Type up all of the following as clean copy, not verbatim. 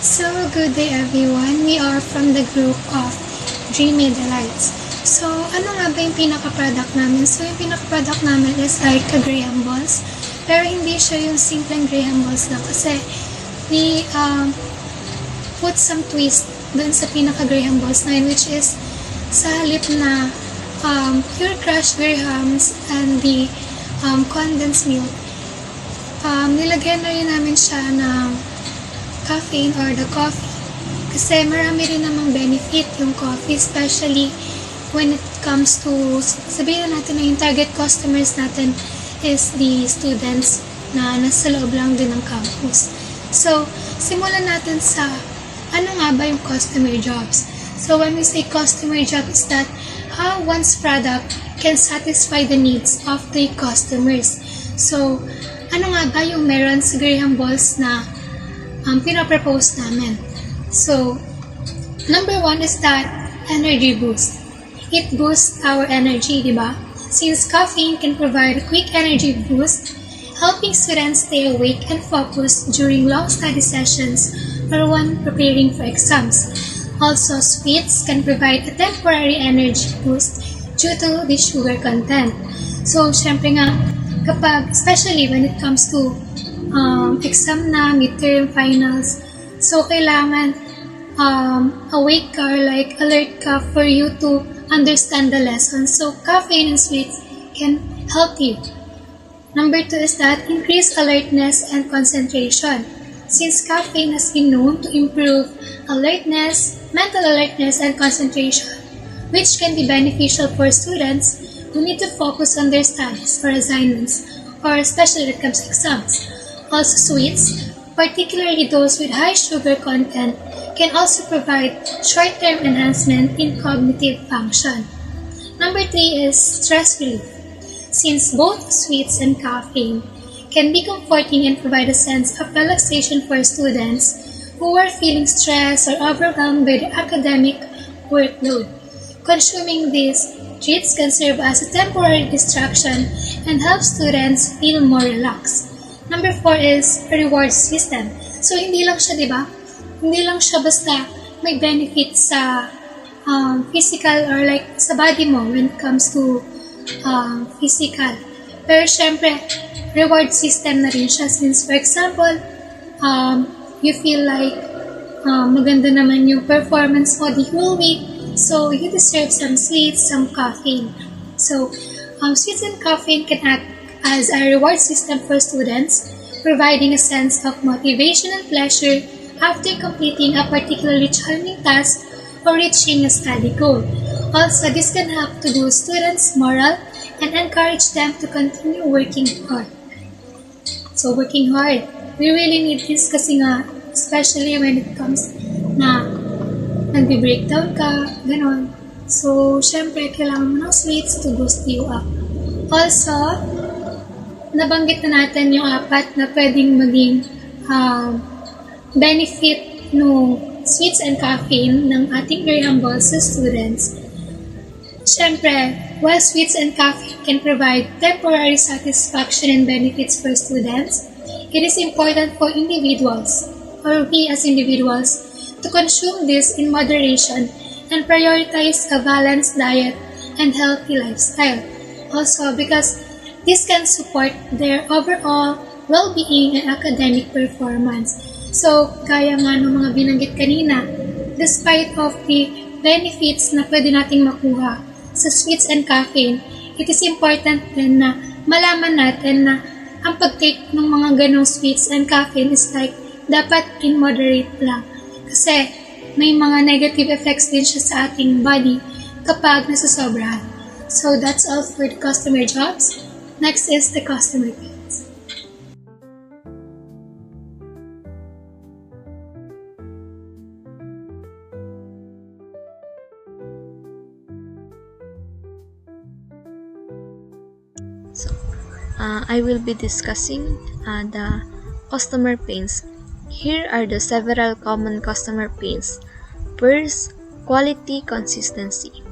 So, good day everyone. We are from the group of Dreamy Delights. So, ano nga ba yung pinaka-product namin? So, yung pinaka-product namin is like a Graham Balls. Pero hindi siya yung simpleng Graham Balls lang kasi we put some twist dun sa pinaka-Graham Balls na yun, which is sa halip na pure crushed Grahams and the condensed milk. Nilagyan na rin namin siya ng caffeine or the coffee. Kasi marami rin namang benefit yung coffee, especially when it comes to, sabihin natin na yung target customers natin is the students na nasa loob lang din ng campus. So, simulan natin sa ano nga ba yung customer jobs. So, when we say customer job is that how one's product can satisfy the needs of the customers. So, ano nga ba yung meron sa Graham Balls na pinapropose namin? So, number one is that energy boost. It boosts our energy, diba? Since caffeine can provide a quick energy boost, helping students stay awake and focused during long study sessions or when preparing for exams. Also, sweets can provide a temporary energy boost due to the sugar content. So, syempre nga, kapag, especially when it comes to exam na, midterm, finals, so kailangan awake ka or like alert ka for you to understand the lesson. So, caffeine and sweets can help you. Number two is that increase alertness and concentration. Since caffeine has been known to improve alertness, mental alertness, and concentration, which can be beneficial for students who need to focus on their studies for assignments, or especially when it comes to exams. Also, sweets, particularly those with high sugar content, can also provide short-term enhancement in cognitive function. Number three is stress relief. Since both sweets and caffeine can be comforting and provide a sense of relaxation for students who are feeling stressed or overwhelmed by the academic workload. Consuming these treats can serve as a temporary distraction and help students feel more relaxed. Number four is a reward system. So, hindi lang siya, di ba? Hindi lang siya basta may benefit sa physical or like sa body mo when it comes to physical. Pero syempre, reward system na rin siya since, for example, you feel like maganda naman yung performance mo the whole week, so you deserve some sweets, some caffeine. So, sweets and caffeine can act as a reward system for students, providing a sense of motivation and pleasure after completing a particularly challenging task or reaching a study goal. Also, this can help to boost students' morale and encourage them to continue working hard. So, working hard. We really need this kasi nga, especially when it comes na nag-breakdown ka, ganon. So, syempre, kailangan mo ng sweets to boost you up. Also, nabanggit na natin yung apat na pwedeng maging benefit no sweets and caffeine ng ating Graham Balls sa students. Siyempre, while sweets and caffeine can provide temporary satisfaction and benefits for students, it is important for individuals, or we as individuals, to consume this in moderation and prioritize a balanced diet and healthy lifestyle. Also, because this can support their overall well-being and academic performance. So, gaya nga ng mga binanggit kanina, despite of the benefits na pwede nating makuha sa sweets and caffeine, it is important din na malaman natin na ang pag-take ng mga ganong sweets and caffeine is like, dapat in moderate lang. Kasi, may mga negative effects din siya sa ating body kapag nasasobrahan. So, that's all for the customer jobs. Next is the customer pains. So, I will be discussing the customer pains. Here are the several common customer pains. First, quality consistency.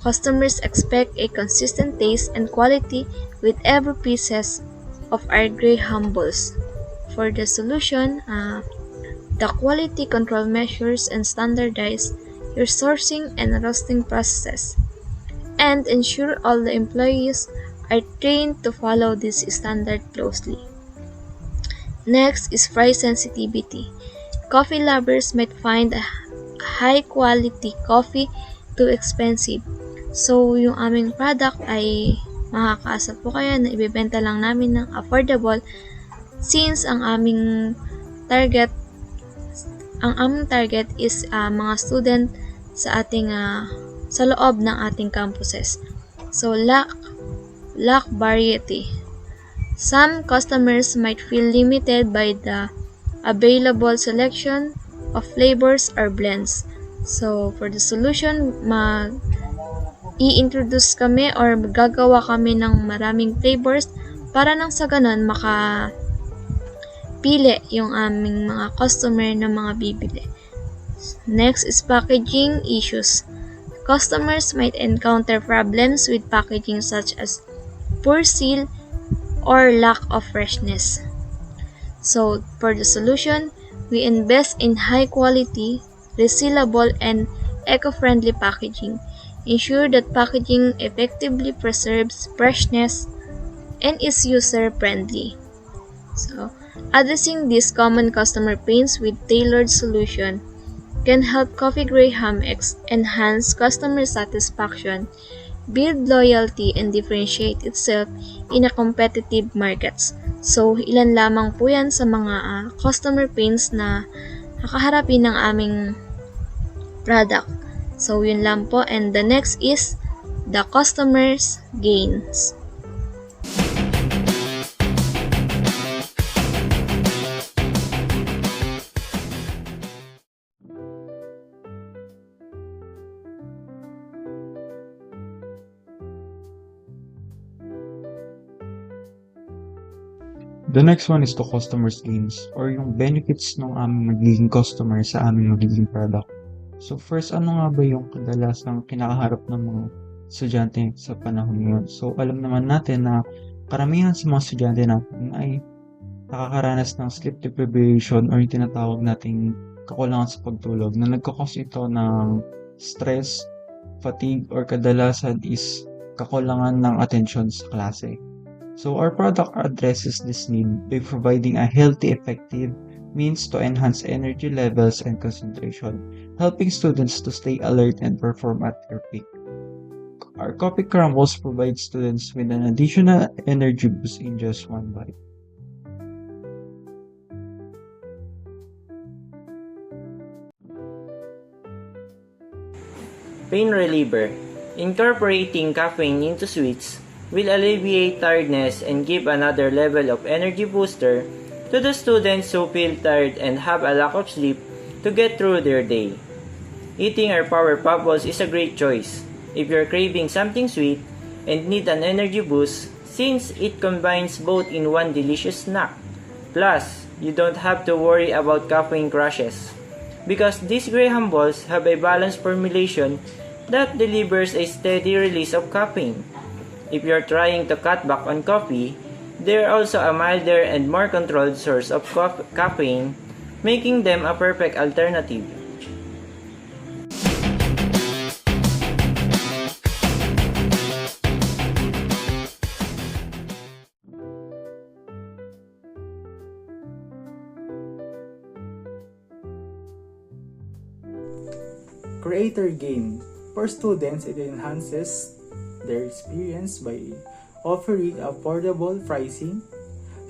Customers expect a consistent taste and quality with every pieces of our Graham Balls. For the solution, the quality control measures and standardize your sourcing and roasting processes, and ensure all the employees are trained to follow this standard closely. Next is price sensitivity. Coffee lovers might find a high quality coffee too expensive. So, yung aming product ay makakaasa po kayo na ibebenta lang namin ng affordable since target ang aming target is mga student sa ating sa loob ng ating campuses. So, lack variety. Some customers might feel limited by the available selection of flavors or blends. So, for the solution, i-introduce kami or gagawa kami ng maraming flavors para nang sa ganun makapili yung aming mga customer na mga bibili. Next is packaging issues. Customers might encounter problems with packaging such as poor seal or lack of freshness. So, for the solution, we invest in high quality, resealable, and eco-friendly packaging. Ensure that packaging effectively preserves freshness and is user-friendly. So, addressing these common customer pains with tailored solution can help Coffee Graham enhance customer satisfaction, build loyalty, and differentiate itself in a competitive markets. So, ilan lamang po yan sa mga customer pains na kakaharapin ng aming product. So, yun lang po. And the next is the customer's gains. The next one is the customer's gains or yung benefits ng aming magiging customer sa aming magiging product. So first, ano nga ba yung kadalasang kinakaharap ng mga estudyante sa panahon ngayon? So alam naman natin na karamihan sa mga estudyante natin ay nakakaranas ng sleep deprivation or yung tinatawag nating kakulangan sa pagtulog na nagkakos ito ng stress, fatigue, or kadalasan is kakulangan ng atensyon sa klase. So our product addresses this need by providing a healthy, effective means to enhance energy levels and concentration, helping students to stay alert and perform at their peak. Our coffee crumbles provide students with an additional energy boost in just one bite. Pain reliever. Incorporating caffeine into sweets will alleviate tiredness and give another level of energy booster to the students who feel tired and have a lack of sleep to get through their day. Eating our Power Bubbles is a great choice if you're craving something sweet and need an energy boost since it combines both in one delicious snack. Plus, you don't have to worry about caffeine crashes because these Graham Balls have a balanced formulation that delivers a steady release of caffeine. If you're trying to cut back on coffee, they're also a milder and more controlled source of caffeine, making them a perfect alternative. Creator gain. For students, it enhances their experience by offering affordable pricing,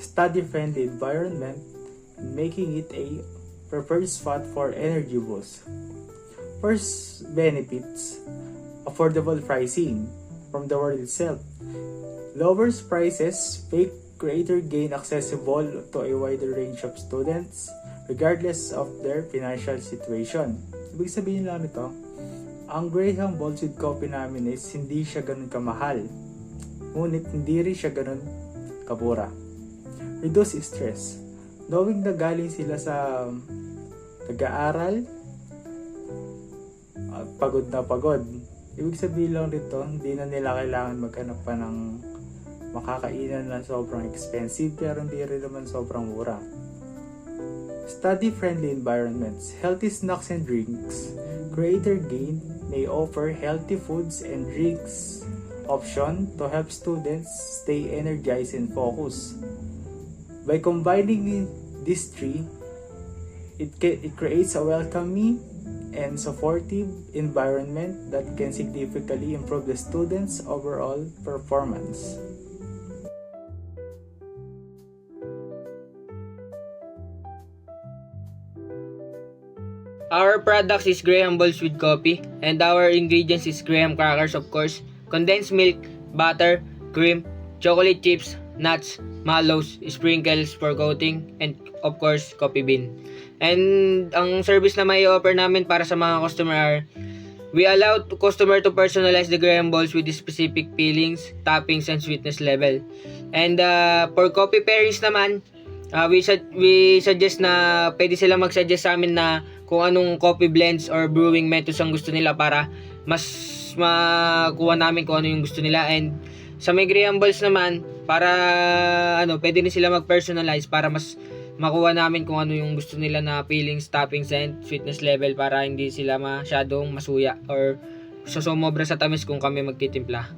study-friendly environment, and making it a preferred spot for energy boost. First benefits, affordable pricing from the word itself. Lowers prices, make Creator gain accessible to a wider range of students regardless of their financial situation. Ibig sabihin lang nito, ang Graham Balls with Coffee namin is hindi siya ganun kamahal. Ngunit hindi rin siya ganun kabura. Reduce stress. Knowing na galing sila sa nag-aaral, pagod na pagod. Ibig sabihin lang dito, hindi na nila kailangan maghanap pa ng makakainan na sobrang expensive pero hindi rin naman sobrang mura. Study-friendly environments, healthy snacks and drinks. Creator Gain may offer healthy foods and drinks option to help students stay energized and focused. By combining these three, it creates a welcoming and supportive environment that can significantly improve the students' overall performance. Our products is graham balls with coffee, and our ingredients is graham crackers, of course, condensed milk, butter, cream, chocolate chips, nuts, mallows, sprinkles for coating, and of course, coffee bean. And ang service na may offer namin para sa mga customer are, we allow customer to personalize the graham balls with specific fillings, toppings, and sweetness level. And for coffee pairings naman, we suggest na pwede sila mag-suggest sa amin na kung anong coffee blends or brewing methods ang gusto nila para mas makuha namin kung ano yung gusto nila. And sa may graham balls naman, para pwede din sila mag-personalize para mas makuha namin kung ano yung gusto nila na fillings, toppings, and sweetness level para hindi sila masyadong masuya or sumobra sa tamis kung kami magtitimpla.